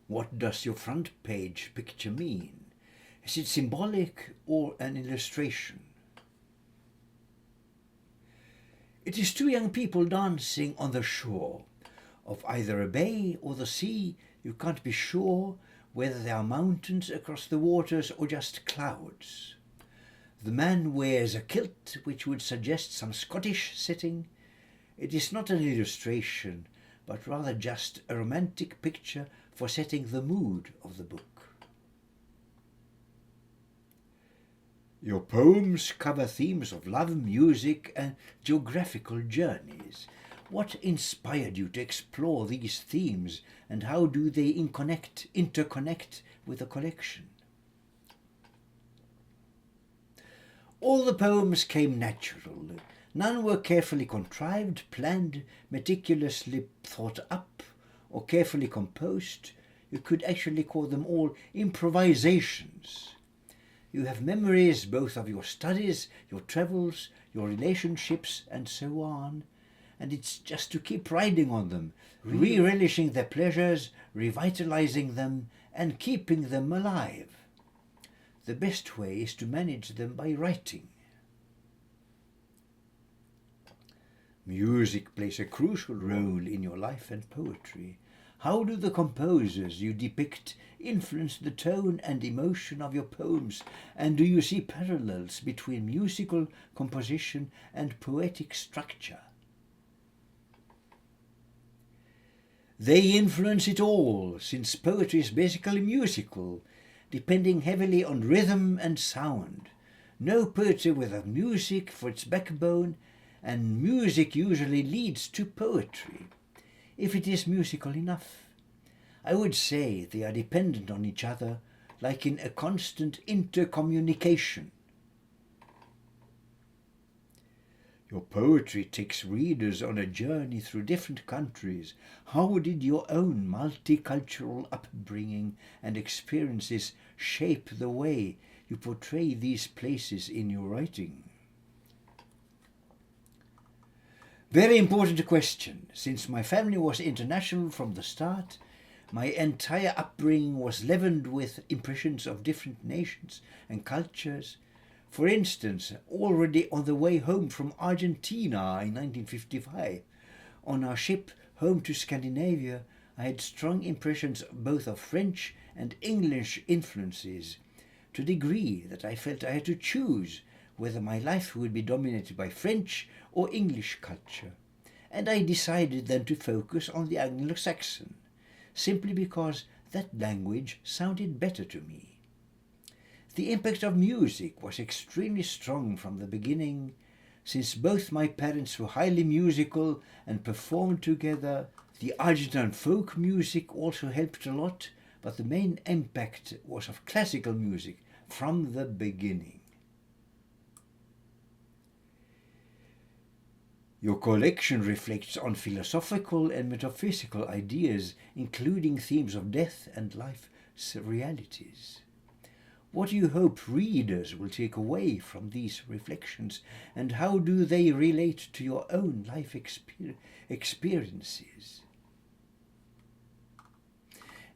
What does your front page picture mean? Is it symbolic or an illustration? It is two young people dancing on the shore of either a bay or the sea. You can't be sure whether there are mountains across the waters or just clouds. The man wears a kilt which would suggest some Scottish setting. It is not an illustration, but rather just a romantic picture for setting the mood of the book. Your poems cover themes of love, music, and geographical journeys. What inspired you to explore these themes, and how do they interconnect with the collection? All the poems came natural. None were carefully contrived, planned, meticulously thought up, or carefully composed. You could actually call them all improvisations. You have memories both of your studies, your travels, your relationships, and so on. And it's just to keep riding on them, re-relishing their pleasures, revitalizing them, and keeping them alive. The best way is to manage them by writing. Music plays a crucial role in your life and poetry. How do the composers you depict influence the tone and emotion of your poems, and do you see parallels between musical composition and poetic structure? They influence it all, since poetry is basically musical, depending heavily on rhythm and sound. No poetry without music for its backbone, and music usually leads to poetry, if it is musical enough. I would say they are dependent on each other, like in a constant intercommunication. Your poetry takes readers on a journey through different countries. How did your own multicultural upbringing and experiences shape the way you portray these places in your writing? Very important question. Since my family was international from the start, my entire upbringing was leavened with impressions of different nations and cultures. For instance, already on the way home from Argentina in 1955, on our ship home to Scandinavia, I had strong impressions both of French and English influences, to the degree that I felt I had to choose whether my life would be dominated by French or English culture. And I decided then to focus on the Anglo-Saxon, simply because that language sounded better to me. The impact of music was extremely strong from the beginning. Since both my parents were highly musical and performed together, the Argentine folk music also helped a lot, but the main impact was of classical music from the beginning. Your collection reflects on philosophical and metaphysical ideas, including themes of death and life realities. What do you hope readers will take away from these reflections, and how do they relate to your own life experiences?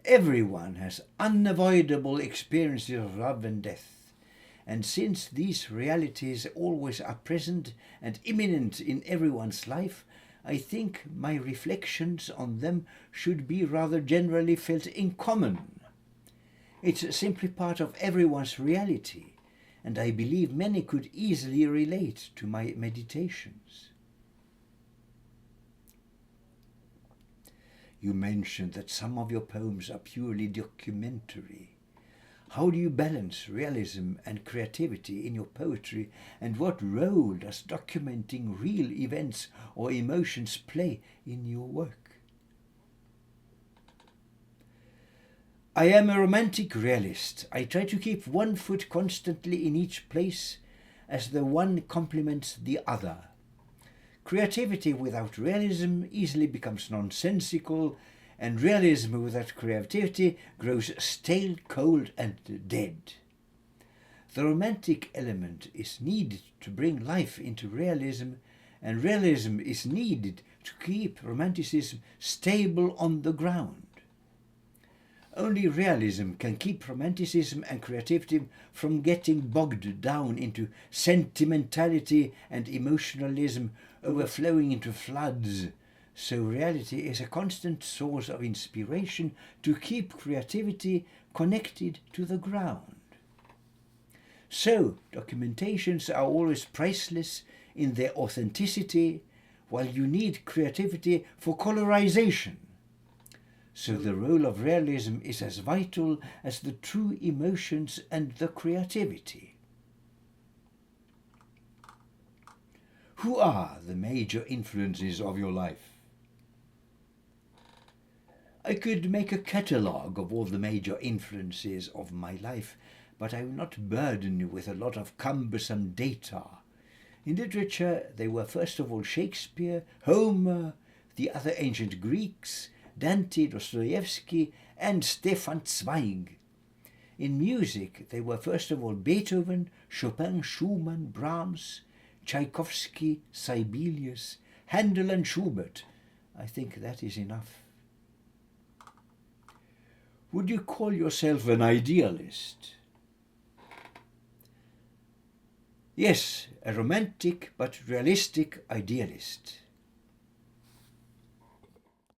Everyone has unavoidable experiences of love and death. And since these realities always are present and imminent in everyone's life, I think my reflections on them should be rather generally felt in common. It's simply part of everyone's reality, and I believe many could easily relate to my meditations. You mentioned that some of your poems are purely documentary. How do you balance realism and creativity in your poetry, and what role does documenting real events or emotions play in your work? I am a romantic realist. I try to keep one foot constantly in each place, as the one complements the other. Creativity without realism easily becomes nonsensical, and realism without creativity grows stale, cold, and dead. The romantic element is needed to bring life into realism, and realism is needed to keep romanticism stable on the ground. Only realism can keep romanticism and creativity from getting bogged down into sentimentality and emotionalism overflowing into floods. So reality is a constant source of inspiration to keep creativity connected to the ground. So documentations are always priceless in their authenticity, while you need creativity for colorization. So the role of realism is as vital as the true emotions and the creativity. Who are the major influences of your life? I could make a catalogue of all the major influences of my life, but I will not burden you with a lot of cumbersome data. In literature, they were first of all Shakespeare, Homer, the other ancient Greeks, Dante, Dostoevsky, and Stefan Zweig. In music, they were first of all Beethoven, Chopin, Schumann, Brahms, Tchaikovsky, Sibelius, Handel and Schubert. I think that is enough. Would you call yourself an idealist? Yes, a romantic but realistic idealist.